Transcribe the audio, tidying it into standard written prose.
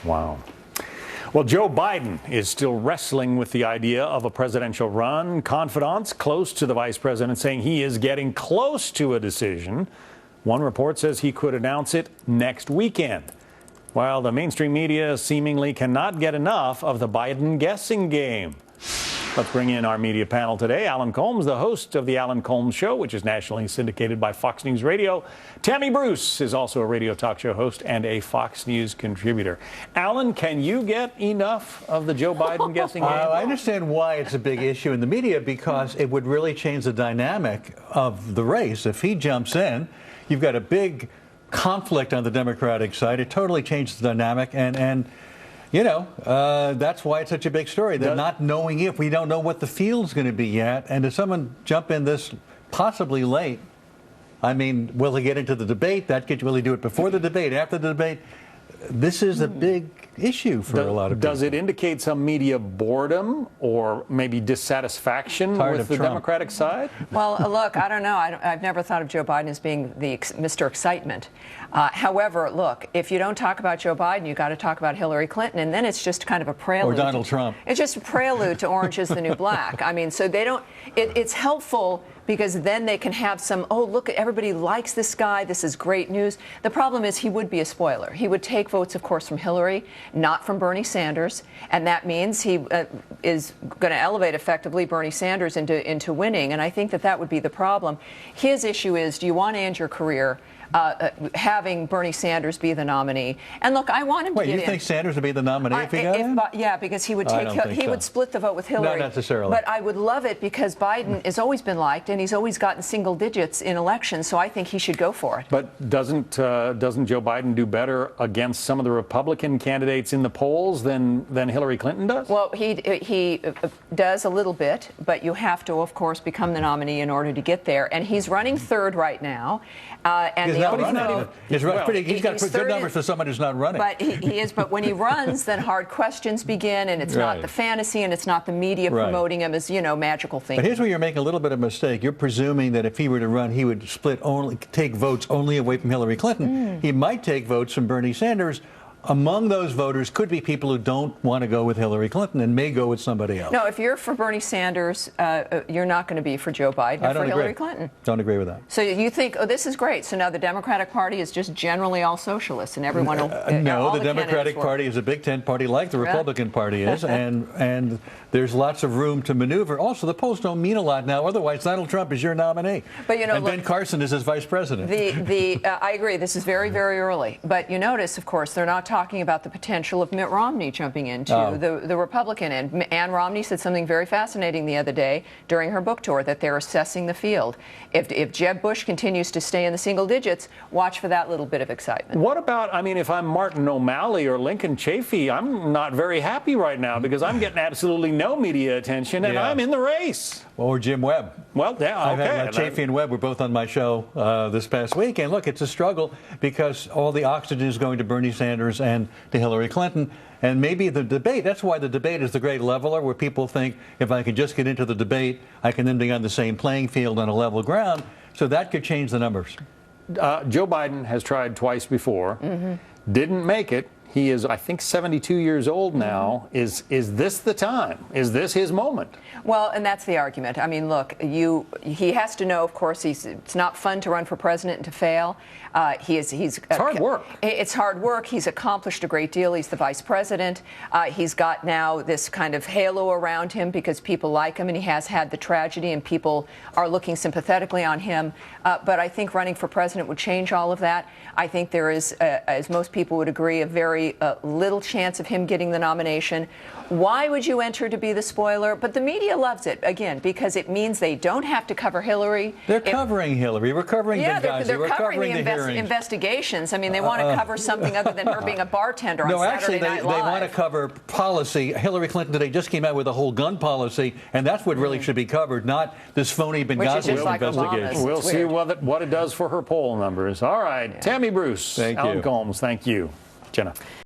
Wow. Well, Joe Biden is still wrestling with the idea of a presidential run. Confidants close to the vice president saying he is getting close to a decision. One report says he could announce it next weekend, while the mainstream media seemingly cannot get enough of the Biden guessing game. Let's bring in our media panel today. Alan Colmes, the host of The Alan Colmes Show, which is nationally syndicated by Fox News Radio. Tammy Bruce is also a radio talk show host and a Fox News contributor. Alan, can you get enough of the Joe Biden guessing game? I understand why it's a big issue in the media, because it would really change the dynamic of the race. If he jumps in, you've got a big conflict on the Democratic side. It totally changes the dynamic, and you know, that's why it's such a big story. They're not knowing if we don't know what the field's going to be yet. And if someone jump in this possibly late, I mean, will he get into the debate? Will he do it before the debate, after the debate? This is a big issue for a lot of people. Does it indicate some media boredom or maybe dissatisfaction with the Democratic side? Well, look, I don't know. I've never thought of Joe Biden as being the Mr. Excitement. However, look, if you don't talk about Joe Biden, you got to talk about Hillary Clinton, and then it's just kind of a prelude. Or Donald Trump. It's just a prelude to Orange is the New Black. I mean, so they don't. It's helpful because then they can have some, oh, look, everybody likes this guy. This is great news. The problem is he would be a spoiler. He would take votes, of course, from Hillary, not from Bernie Sanders. And that means he is going to elevate effectively Bernie Sanders into winning. And I think that would be the problem. His issue is, do you want to end your career having Bernie Sanders be the nominee? And look, I want him to get in. You think Sanders would be the nominee if he got in? Yeah, because he would would split the vote with Hillary. Not necessarily. But I would love it because Biden has always been liked, and he's always gotten single digits in elections, so I think he should go for it. But doesn't Joe Biden do better against some of the Republican candidates in the polls than Hillary Clinton does? Well, he does a little bit, but you have to, of course, become the nominee in order to get there. And he's running third right now. And he's got good numbers for someone who's not running. But he is. But when he runs, then hard questions begin, and it's not the fantasy, and it's not the media promoting him as, magical thinking. But here's where you're making a little bit of a mistake. You're presuming that if he were to run, he would take votes only away from Hillary Clinton. He might take votes from Bernie Sanders. Among those voters could be people who don't want to go with Hillary Clinton and may go with somebody else. No, if you're for Bernie Sanders, you're not going to be for Joe Biden or for Hillary Clinton. Don't agree with that. So you think, oh, this is great. So now the Democratic Party is just generally all socialists, and everyone will. No, the Democratic Party is a big tent party like the Republican Party is, and there's lots of room to maneuver. Also, the polls don't mean a lot now. Otherwise, Donald Trump is your nominee. But and Ben Carson is his vice president. I agree. This is very, very early. But you notice, of course, they're not talking about the potential of Mitt Romney jumping into the Republican end. Ann Romney said something very fascinating the other day during her book tour, that they're assessing the field. If Jeb Bush continues to stay in the single digits, watch for that little bit of excitement. What about, I mean, if I'm Martin O'Malley or Lincoln Chafee, I'm not very happy right now because I'm getting absolutely no media attention and I'm in the race. Or Jim Webb. Well, yeah, okay. Chafee and Webb were both on my show this past week. And look, it's a struggle because all the oxygen is going to Bernie Sanders and to Hillary Clinton. And maybe the debate, that's why the debate is the great leveler, where people think if I can just get into the debate, I can then be on the same playing field on a level ground. So that could change the numbers. Joe Biden has tried twice before, didn't make it. He is, I think, 72 years old now. Is this the time? Is this his moment? Well, and that's the argument. I mean, look, he has to know, of course, it's not fun to run for president and to fail. It's hard work. It's hard work. He's accomplished a great deal. He's the vice president. He's got now this kind of halo around him because people like him, and he has had the tragedy, and people are looking sympathetically on him. But I think running for president would change all of that. I think there is, as most people would agree, a very little chance of him getting the nomination. Why would you enter to be the spoiler? But the media loves it, again, because it means they don't have to cover Hillary. They're covering Hillary. We're covering Benghazi. They're covering the investigations. I mean, they want to cover something other than her being a bartender on Saturday Night Live. They want to cover policy. Hillary Clinton today just came out with a whole gun policy, and that's what really should be covered, not this phony Benghazi investigation. We'll see what it does for her poll numbers. All right, Tammy Bruce, Thank you. Alan Colmes, thank you. Jenna.